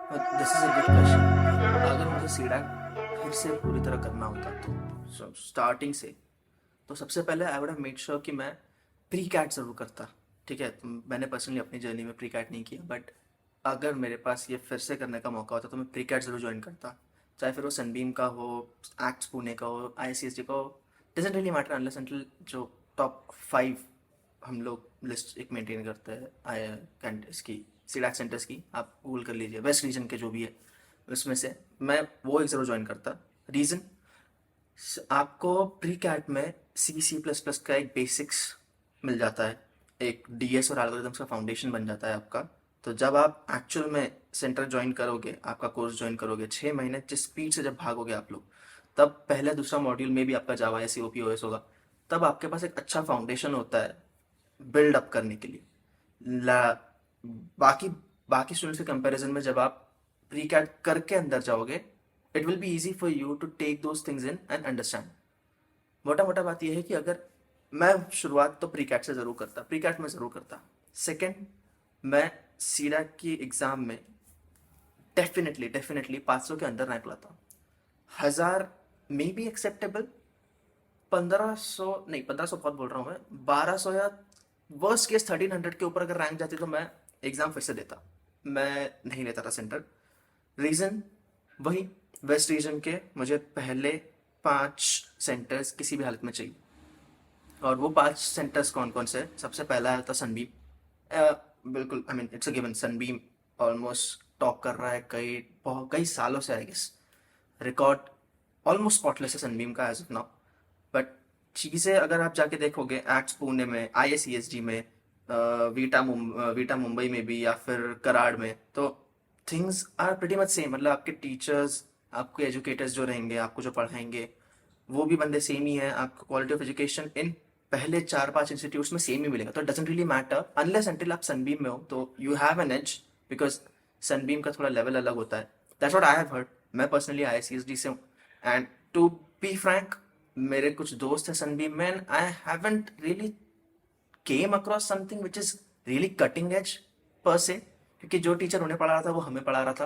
This is a good question. अगर मुझे CDAC फिर से पूरी तरह करना होता तो स्टार्टिंग से, तो सबसे पहले I would have made sure कि मैं प्री कैट ज़रूर करता। ठीक है, मैंने पर्सनली अपनी जर्नी में प्री कैट नहीं किया, बट अगर मेरे पास ये फिर से करने का मौका होता तो मैं प्री कैट ज़रूर ज्वाइन करता। चाहे फिर वो सनबीम का हो, एक्ट्स पुणे का हो, ICSD का हो, doesn't really matter unless until जो टॉप 5 हम लोग लिस्ट एक मेंटेन करते हैं आई कैंट इसकी सीडैक सेंटर्स की, आप गूगल कर लीजिए वेस्ट रीजन के जो भी है उसमें से मैं वो एक ज़रूर ज्वाइन करता। रीज़न, आपको प्री कैट में C++ का एक बेसिक्स मिल जाता है, एक DS और एल्गोरिथम्स का फाउंडेशन बन जाता है आपका। तो जब आप एक्चुअल में सेंटर ज्वाइन करोगे, आपका कोर्स ज्वाइन करोगे, 6 महीने जिस स्पीड से जब भागोगे आप लोग, तब पहला दूसरा मॉड्यूल में भी आपका जावा या COPOS होगा। तब आपके पास एक अच्छा फाउंडेशन होता है बिल्ड अप करने के लिए। ला बाकी बाकी स्टूडेंट्स के कंपैरिजन में जब आप प्री कैट करके अंदर जाओगे, it will be easy for you to take those things in and understand. मोटा मोटा बात यह है कि अगर मैं शुरुआत तो प्री कैट से ज़रूर करता, प्री कैट में ज़रूर करता। सेकंड, मैं सीडैक की एग्ज़ाम में डेफिनेटली डेफिनेटली 500 के अंदर रैंक लाता। 1000 मे बी एक्सेप्टेबल, 1500 नहीं, 1500 बहुत बोल रहा हूँ मैं, 1200 या वर्स्ट केस 1300 के ऊपर अगर रैंक जाती तो मैं एग्ज़ाम फिर से देता। मैं नहीं लेता था सेंटर। रीज़न वही, वेस्ट रीजन के मुझे पहले 5 सेंटर्स किसी भी हालत में चाहिए। और वो 5 सेंटर्स कौन कौन से? सबसे पहला है था सनबीम। बिल्कुल, I mean it's a given, Sunbeam almost top कर रहा है कई सालों से, I guess record almost spotless है सनबीम का एज ऑफ नाउ। बट चीज़ें अगर आप जाके देखोगे एक्ट्स पुणे में, ISESD में, वीटा मुंबई में भी, या फिर कराड़ में, तो things are pretty much same. मतलब आपके टीचर्स, आपके एजुकेटर्स जो रहेंगे, आपको जो पढ़ाएंगे, वो भी बंदे सेम ही है। आपको क्वालिटी ऑफ एजुकेशन इन पहले 4-5 इंस्टीट्यूट्स में सेम ही मिलेगा। तो doesn't really matter unless until आप सनबीम में हो, तो you have an edge, because Sunbeam का थोड़ा लेवल अलग होता है। That's what I have heard. मैं पर्सनली ISESD से हूँ, एंड टू बी फ्रैंक, मेरे कुछ दोस्त हैं सनबीम में, and I haven't really came across something which is really cutting edge पर से, क्योंकि जो टीचर उन्हें पढ़ा रहा था वो हमें पढ़ा रहा था,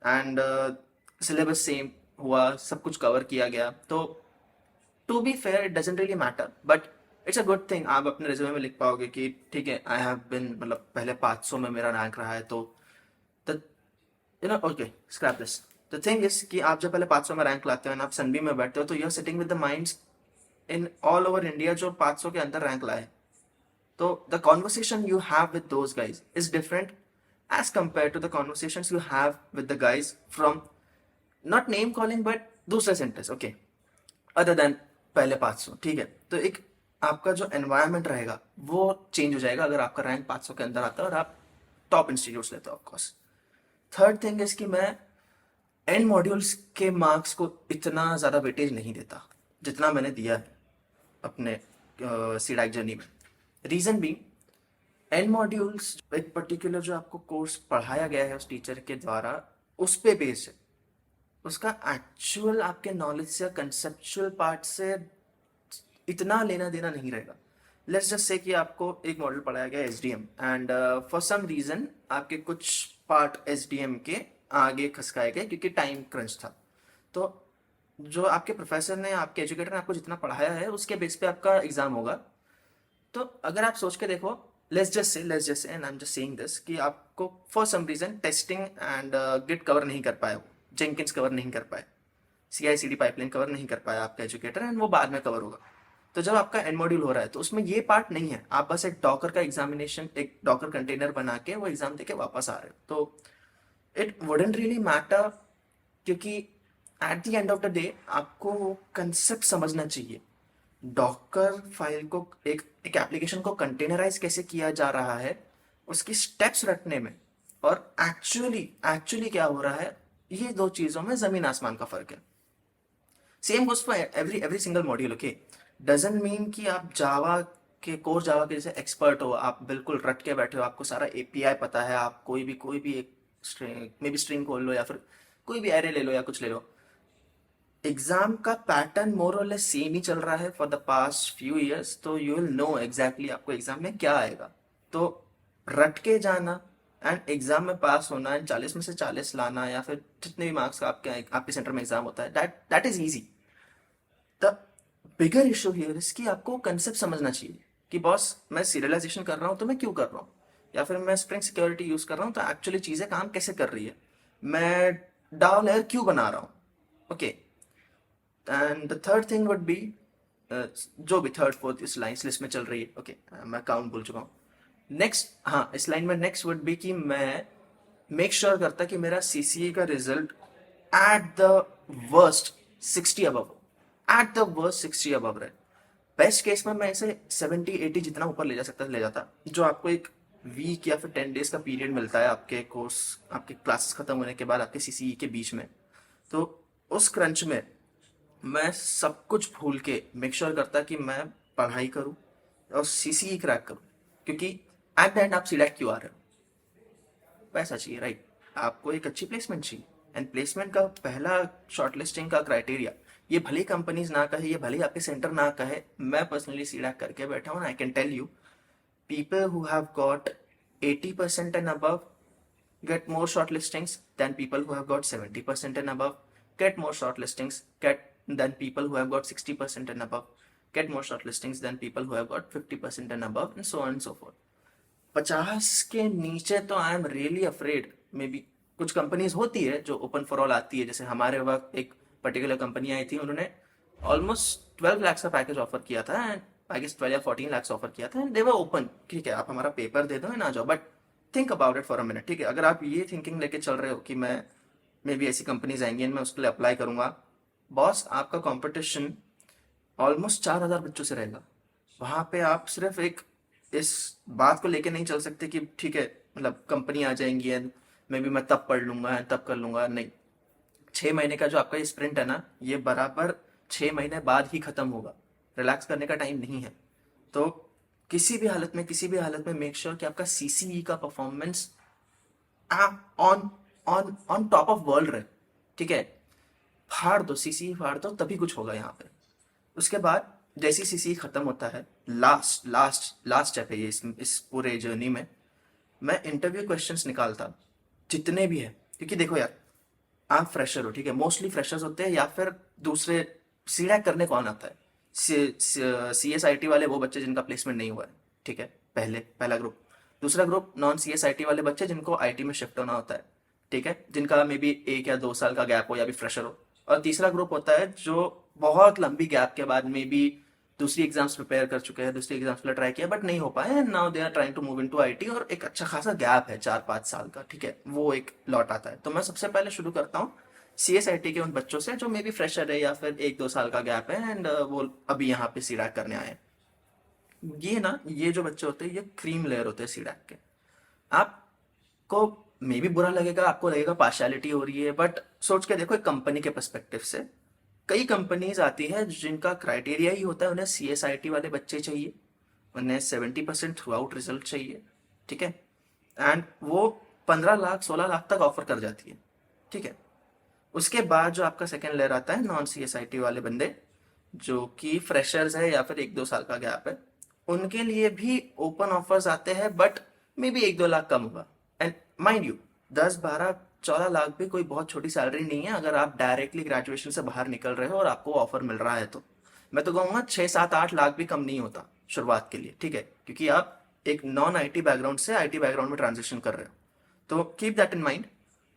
एंड सिलेबस सेम हुआ, सब कुछ कवर किया गया। तो to be fair it doesn't really matter, but it's a good thing. आप अपने रिज्यूमे में लिख पाओगे कि ठीक है, आई हैव बिन, मतलब पहले 500 में मेरा रैंक रहा है। तो okay, scrap this. The thing is कि आप जब पहले 500 में रैंक लाते हो और आप सनबीम में बैठते हो, तो you are sitting with the minds in all over India जो 500 के अंदर रैंक लाए। तो the conversation you have with those guys is different as compared to the conversations you have with the guys from, not name calling, but दूसरे centres, okay, other than पहले 500। ठीक है, तो एक आपका जो एनवायरनमेंट रहेगा वो चेंज हो जाएगा अगर आपका रैंक 500 के अंदर आता है और आप टॉप इंस्टीट्यूट्स लेते हो, ऑफकोर्स। थर्ड थिंग इज कि मैं एंड मॉड्यूल्स के मार्क्स को इतना ज़्यादा वेटेज नहीं देता जितना मैंने दिया है अपने सीडैक जर्नी में। रीज़न भी, एंड मॉड्यूल्स एक पर्टिकुलर जो आपको कोर्स पढ़ाया गया है उस टीचर के द्वारा, उस पे बेस्ड है। उसका एक्चुअल आपके नॉलेज से, कंसेप्चुअल पार्ट से इतना लेना देना नहीं रहेगा। लेट्स जस्ट से कि आपको एक मॉडल पढ़ाया गया SDM, and for some reason आपके कुछ पार्ट SDM के आगे खसकाए गए क्योंकि टाइम क्रंच था। तो जो आपके प्रोफेसर ने, आपके एजुकेटर ने आपको जितना पढ़ाया है उसके बेस पे आपका एग्ज़ाम होगा। तो अगर आप सोच के देखो, let's just say and I am just saying this, कि आपको for some reason testing and git cover नहीं कर पाए, जेंकिंस कवर नहीं कर पाए, CI/CD पाइपलाइन कवर नहीं कर पाया आपका एजुकेटर, एंड वो बाद में कवर होगा। तो जब आपका एंड मॉड्यूल हो रहा है तो उसमें ये पार्ट नहीं है, आप बस एक डॉकर का एग्जामिनेशन, एक डॉकर कंटेनर बना के वो एग्जाम दे के वापस आ रहे हो। तो इट वुडंट रियली मैटर, क्योंकि at the end of the day आपको कंसेप्ट समझना चाहिए। डॉकर फाइल को, एक एप्लीकेशन को कंटेनराइज कैसे किया जा रहा है, उसकी स्टेप्स रटने में, और एक्चुअली एक्चुअली क्या हो रहा है, ये दो चीज़ों में ज़मीन आसमान का फ़र्क है। Same goes for every every single module, okay. Doesn't mean कि आप जावा के, कोर जावा के जैसे एक्सपर्ट हो, आप बिल्कुल रट के बैठे हो, आपको सारा API पता है, आप कोई भी एक स्ट्रिंग, मे बी स्ट्रिंग खोल लो या फिर कोई भी एरे ले लो या कुछ ले लो। एग्जाम का पैटर्न मोर और लेस सेम ही चल रहा है for the past few years, तो यू विल नो एग्जैक्टली आपको एग्जाम में क्या आएगा। तो रट के जाना एंड एग्जाम में पास होना एंड 40 में से 40 लाना, या फिर जितने भी मार्क्स का आपके सेंटर में एग्जाम होता है, that is easy. The bigger issue here is कि आपको कंसेप्ट समझना चाहिए कि बॉस मैं सीरियलाइजेशन कर रहा हूँ तो मैं क्यों कर रहा हूँ, या फिर मैं स्प्रिंग सिक्योरिटी यूज कर रहा हूँ तो एक्चुअली चीजें काम कैसे कर रही है, मैं डाउ लेयर क्यों बना रहा हूँ। Okay, and the third thing would be, जो भी थर्ड फोर्थ इस लाइन लिस्ट में चल रही है, ओके मैं काउंट भूल चुका हूँ। नेक्स्ट, हाँ इस लाइन में नेक्स्ट वुड बी कि मैं मेक श्योर करता कि मेरा सीसीए का result at the worst 60 above, at the worst 60 above रहे। बेस्ट केस में मैं इसे 70-80 जितना ऊपर ले जा सकता ले जाता, जो आपको एक वीक या फिर 10 days का पीरियड मिलता है आपके कोर्स, आपके क्लासेस खत्म होने के बाद आपके सीसीई के बीच में। तो उस क्रंच में मैं सब कुछ भूल के मेक श्योर करता कि मैं पढ़ाई करूँ और सीसीई क्रैक करूँ, क्योंकि एट द एंड आप सिलेक्ट क्यों आ रहे हो, पैसा चाहिए राइट, आपको एक अच्छी प्लेसमेंट चाहिए। एंड प्लेसमेंट का पहला शॉर्टलिस्टिंग का क्राइटेरिया, ये भले कंपनीज ना कहे, ये भले आपके सेंटर ना कहे, मैं पर्सनली सीडैक करके बैठा हूँ, I can tell you people who have got 80% and above get more shortlistings than people who have got 70% and above get more shortlistings get than people who have got 60% and above get more shortlistings than people who have got 50% and above, and so on and so forth। 50 के नीचे तो I am really afraid, may be कुछ companies होती है जो open for all आती है, जैसे हमारे वक्त एक पर्टिकुलर कंपनी आई थी, उन्होंने ऑलमोस्ट 12 लाख का पैकेज ऑफर किया था, एंड आई गेस 12 या 14 लाख ऑफर किया था, एंड दे वर ओपन, ठीक है आप हमारा पेपर दे दो ना जाओ, but think about it for a minute, ठीक है अगर आप ये थिंकिंग लेके चल रहे हो कि मैं मे बी ऐसी कंपनीज आएंगी एंड मैं उसके लिए अप्लाई करूंगा, बॉस आपका कंपटीशन ऑलमोस्ट 4,000 बच्चों से रहेगा। वहां पे आप सिर्फ एक इस बात को लेके नहीं चल सकते कि ठीक है मतलब कंपनी आ जाएंगी एंड मे बी मैं तब पढ़ लूंगा एंड तब कर लूंगा, नहीं। 6 महीने का जो आपका ये स्प्रिंट है ना, ये बराबर 6 महीने बाद ही खत्म होगा, रिलैक्स करने का टाइम नहीं है। तो किसी भी हालत में मेक श्योर कि आपका सीसीई का performance on on on top of world रहे, ठीक है। फाड़ दो सीसीई, फाड़ दो, तभी कुछ होगा यहाँ पे। उसके बाद जैसी सीसीई खत्म होता है, लास्ट लास्ट लास्ट स्टेप है ये इस पूरे जर्नी में, मैं इंटरव्यू क्वेश्चंस निकालता जितने भी है, क्योंकि देखो यार आप फ्रेशर हो, ठीक है, मोस्टली फ्रेशर्स होते हैं, या फिर दूसरे सीडैक करने कौन आता है, सी एस आई टी वाले वो बच्चे जिनका प्लेसमेंट नहीं हुआ है, ठीक है, पहला ग्रुप। दूसरा group non C S I T वाले बच्चे जिनको आईटी में शिफ्ट होना होता है, ठीक है, जिनका मे बी 1 या 2 साल का गैप हो या भी फ्रेशर हो। और तीसरा ग्रुप होता है जो बहुत लंबी गैप के बाद मे बी दूसरी एग्जाम्स प्रिपेयर कर चुके हैं, दूसरी एग्जाम्स के लिए ट्राई किया बट नहीं हो पाया, and now they are trying to move into IT, और एक अच्छा खासा गैप है 4-5 साल का, ठीक है, वो एक लौट आता है। तो मैं सबसे पहले शुरू करता हूँ सी एस आई टी के उन बच्चों से जो मे बी फ्रेशर है या फिर 1-2 साल का गैप है, एंड वो अभी यहाँ पे सीडैक करने आए हैं। ये ना, ये जो बच्चे होते हैं ये क्रीम लेयर होते हैं सीडैक के। आपको मे भी बुरा लगेगा, आपको लगेगा पार्शियलिटी हो रही है, बट सोच के देखो एक कंपनी के पर्सपेक्टिव से, कई कंपनीज आती है जिनका क्राइटेरिया ही होता है उन्हें सी एस आई टी वाले बच्चे चाहिए, उन्हें 70% थ्रू आउट रिजल्ट चाहिए, ठीक है, एंड वो 15 लाख 16 लाख तक ऑफर कर जाती है, ठीक है। उसके बाद जो आपका सेकेंड लेयर आता है non C S I T वाले बंदे, जो कि फ्रेशर्स है या फिर 1-2 साल का गैप है, उनके लिए भी ओपन ऑफर्स आते हैं, बट मे बी 1-2 लाख कम होगा। एंड माइंड यू 10-12-14 लाख भी कोई बहुत छोटी सैलरी नहीं है अगर आप डायरेक्टली ग्रेजुएशन से बाहर निकल रहे हो और आपको ऑफर मिल रहा है। तो मैं तो कहूँगा 6-7-8 लाख भी कम नहीं होता शुरुआत के लिए, ठीक है, क्योंकि आप एक नॉन आईटी बैकग्राउंड से आईटी बैकग्राउंड में ट्रांजिशन कर रहे हो। तो कीप दैट इन माइंड,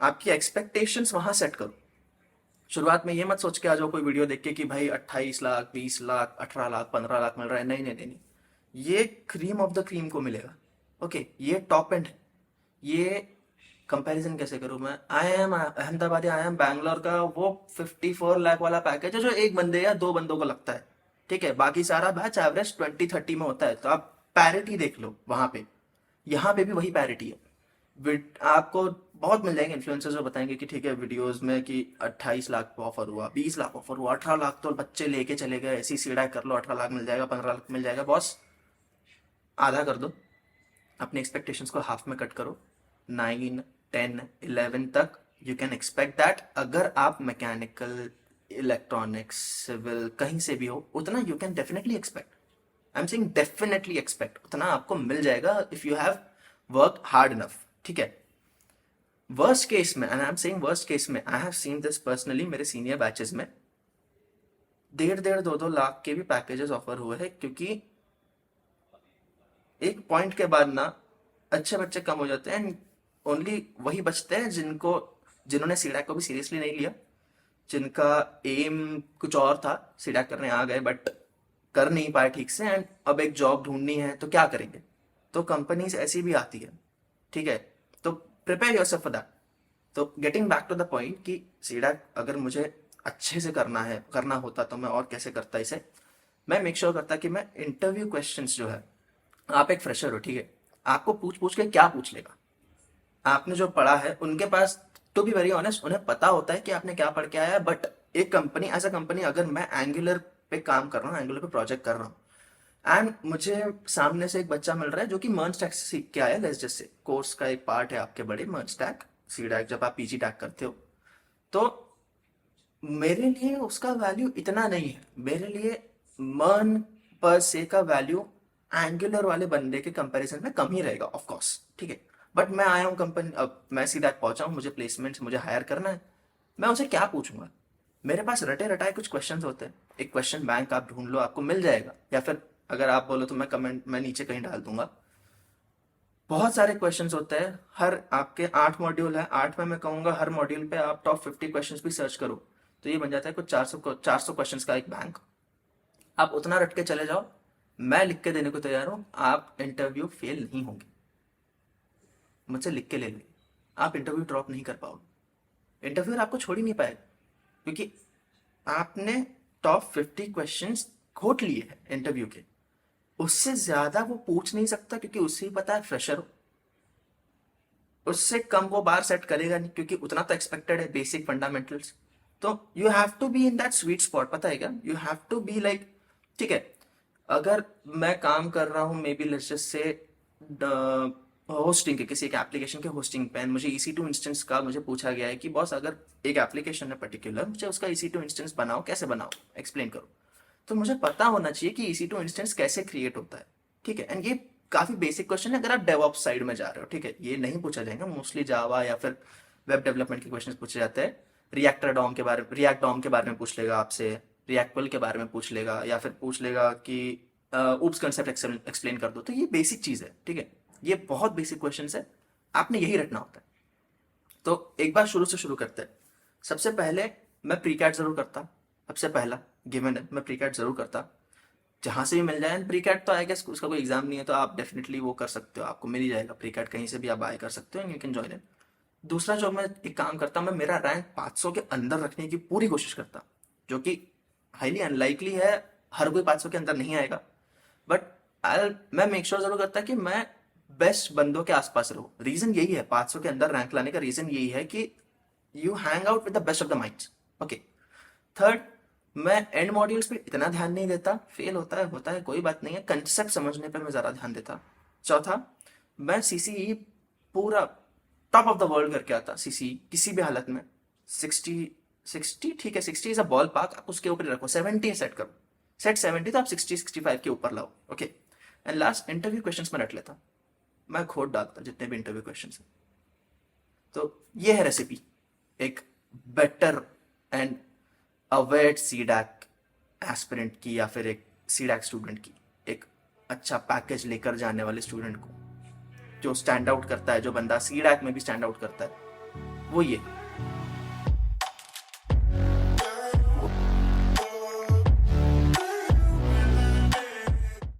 आपकी एक्सपेक्टेशंस वहां सेट करो। शुरुआत में ये मत सोच के आ जाओ कोई वीडियो देख के कि भाई 28 लाख 20 लाख 18 लाख 15 लाख मिल रहा है, नहीं नहीं नहीं नहीं, ये क्रीम ऑफ द क्रीम को मिलेगा, ओके, ये टॉप एंड है। ये कंपैरिजन कैसे करूं मैं, आई एम अहमदाबाद या आई एम बैंगलोर का वो 54 लाख वाला पैकेज है जो एक बंदे या 2 बंदों को लगता है, ठीक है, बाकी सारा बैच एवरेज 20-30 में होता है। तो आप पैरिटी देख लो वहां पे, यहाँ पे भी वही पैरिटी है। आपको बहुत मिल जाएंगे इन्फ्लुएंसर्स जो बताएंगे कि ठीक है वीडियोस में कि 28 लाख का ऑफर हुआ, 20 लाख ऑफर हुआ, 18 लाख तो बच्चे लेके चले गए, ऐसी सीढ़ा कर लो 18 लाख मिल जाएगा, 15 लाख मिल जाएगा। बॉस आधा कर दो, अपने एक्सपेक्टेशंस को हाफ में कट करो, 9-10-11 तक यू कैन एक्सपेक्ट दैट। अगर आप मैकेनिकल इलेक्ट्रॉनिक्स सिविल कहीं से भी हो, उतना you can definitely expect, I am saying definitely expect, उतना आपको मिल जाएगा if you have work hard enough, ठीक है। वर्स्ट केस में, and I am saying worst case में, I have seen this personally मेरे सीनियर बैचेस में 1.5-2 लाख के भी पैकेजेस ऑफर हुए हैं, क्योंकि एक पॉइंट के बाद ना अच्छे बच्चे कम हो जाते हैं एंड ओनली वही बचते हैं जिन्होंने सीडैक को भी सीरियसली नहीं लिया, जिनका एम कुछ और था, सीडैक करने आ गए बट कर नहीं पाए ठीक से, एंड अब एक जॉब ढूंढनी है तो क्या करेंगे। तो कंपनीज ऐसी भी आती है, ठीक है। तो प्रिपेयर योरसेल्फ फॉर दैट। तो getting back to the point कि सीडैक अगर मुझे अच्छे से करना होता तो मैं और कैसे करता इसे। मैं मेक श्योर करता कि मैं इंटरव्यू क्वेश्चंस जो है, आप एक फ्रेशर हो, ठीक है, आपको पूछ पूछ के क्या पूछ लेगा। आपने जो पढ़ा है उनके पास, टू बी वेरी ऑनेस्ट, उन्हें पता होता है कि आपने क्या पढ़ के आया है, बट एक कंपनी, एज अ कंपनी, अगर मैं एंगुलर पे काम कर रहा हूँ, एंगुलर पे प्रोजेक्ट कर रहा हूँ, एंड मुझे सामने से एक बच्चा मिल रहा है जो कि मर्ज स्टैक से सीख के आया, लेट्स जस्ट से कोर्स का एक पार्ट है आपके बड़े मर्ज स्टैक सीडैक, जब आप पीजी टैक करते हो, तो मेरे लिए उसका वैल्यू इतना नहीं है। मेरे लिए मर्न पर से का वैल्यू एंगुलर वाले बंदे के कंपैरिजन में कम ही रहेगा, ऑफ कोर्स, ठीक है। बट मैं आया हूँ कंपनी, अब मैं सीधा पहुंचा हूँ, मुझे प्लेसमेंट, मुझे हायर करना है, मैं उसे क्या पूछूंगा। मेरे पास रटे रटाए कुछ क्वेश्चंस होते हैं, एक क्वेश्चन बैंक आप ढूंढ लो, आपको मिल जाएगा, या फिर अगर आप बोलो तो मैं कमेंट में नीचे कहीं डाल दूंगा। बहुत सारे क्वेश्चंस होते हैं, हर आपके 8 मॉड्यूल है, 8 में मैं कहूंगा हर मॉड्यूल पे आप टॉप 50 क्वेश्चंस भी सर्च करो, तो ये बन जाता है कुछ 400 क्वेश्चंस का एक बैंक। आप उतना रट के चले जाओ, मैं लिख के देने को तैयार हूं, आप इंटरव्यू फेल नहीं होंगे, मुझसे लिख के ले लो, आप इंटरव्यू ड्रॉप नहीं कर पाओगे, इंटरव्यूअर आपको छोड़ ही नहीं पाएगा, क्योंकि आपने टॉप 50 क्वेश्चंस घोट लिए हैं इंटरव्यू के। उससे ज्यादा वो पूछ नहीं सकता, क्योंकि उसे ही पता है फ्रेशर हो, उससे कम वो बार सेट करेगा नहीं, क्योंकि उतना तो एक्सपेक्टेड है, बेसिक फंडामेंटल्स। तो you have to be in that sweet spot, पता है क्या, you have to be like, ठीक है, अगर मैं काम कर रहा हूँ maybe let's just say hosting के, किसी एक एप्लीकेशन के होस्टिंग पे, मुझे EC2 इंस्टेंस का मुझे पूछा गया है कि बॉस अगर एक एप्लीकेशन है पर्टिकुलर, मुझे उसका EC2 इंस्टेंस बनाओ, कैसे बनाओ, एक्सप्लेन करो। तो मुझे पता होना चाहिए कि EC2 इंस्टेंस कैसे क्रिएट होता है, ठीक है। एंड ये काफी बेसिक क्वेश्चन है अगर आप डेवऑप्स साइड में जा रहे हो, ठीक है, ये नहीं पूछा जाएगा, मोस्टली जावा या फिर वेब डेवलपमेंट के क्वेश्चन पूछे जाते हैं। रिएक्ट डॉम के बारे में पूछ लेगा आपसे, रिएक्टल के बारे में पूछ लेगा, या फिर पूछ लेगा कि ऊप्स कंसेप्ट एक्सप्लेन कर दो। तो ये बेसिक चीज है, ठीक है, ये बहुत बेसिक क्वेश्चन है, आपने यही रटना होता है। तो एक बार शुरू से शुरू करते हैं। सबसे पहले मैं प्री कैट जरूर करता, सबसे पहला गिवन है, मैं प्री कैट जरूर करता, जहां से भी मिल जाए। प्री कैट तो आई गेस उसका कोई एग्जाम नहीं है, तो आप डेफिनेटली वो कर सकते हो, आपको मिल ही जाएगा प्री कैट, कहीं से भी आप बाय कर सकते हो, यू कैन जॉइन इन। दूसरा जो मैं एक काम करता, मैं मेरा रैंक 500 के अंदर रखने की पूरी कोशिश करता, जो कि हाईली अनलाइकली है, हर कोई 500 के अंदर नहीं आएगा, बट मैं मेक श्योर जरूर करता कि मैं बेस्ट बंदों के आसपास रहूं। रीजन यही है 500 के अंदर रैंक लाने का, रीजन यही है कि you hang out with the best of the minds, okay. Third, मैं एंड मॉड्यूल्स पे इतना ध्यान नहीं देता, फेल होता है कोई बात नहीं है, कंसेप्ट समझने पे मैं ज्यादा ध्यान देता। चौथा, मैं CCE पूरा टॉप ऑफ द वर्ल्ड करके आता, CCE किसी भी हालत में। 60 ठीक है, 60 इज अ बॉल पार्क, आप उसके ऊपर रखो, 70 सेट करो, सेट 70 तो आप 60-65 के ऊपर लाओ, okay. And last, interview questions में रट लेता, मैं खोद डालता जितने भी इंटरव्यू क्वेश्चंस हैं। तो ये है रेसिपी एक बेटर एंड अवेयर्ड सीडैक एस्पिरेंट की, या फिर एक सीडैक स्टूडेंट की, एक अच्छा पैकेज लेकर जाने वाले स्टूडेंट को, जो स्टैंड आउट करता है, जो बंदा सीडैक में भी स्टैंड आउट करता है, वो ये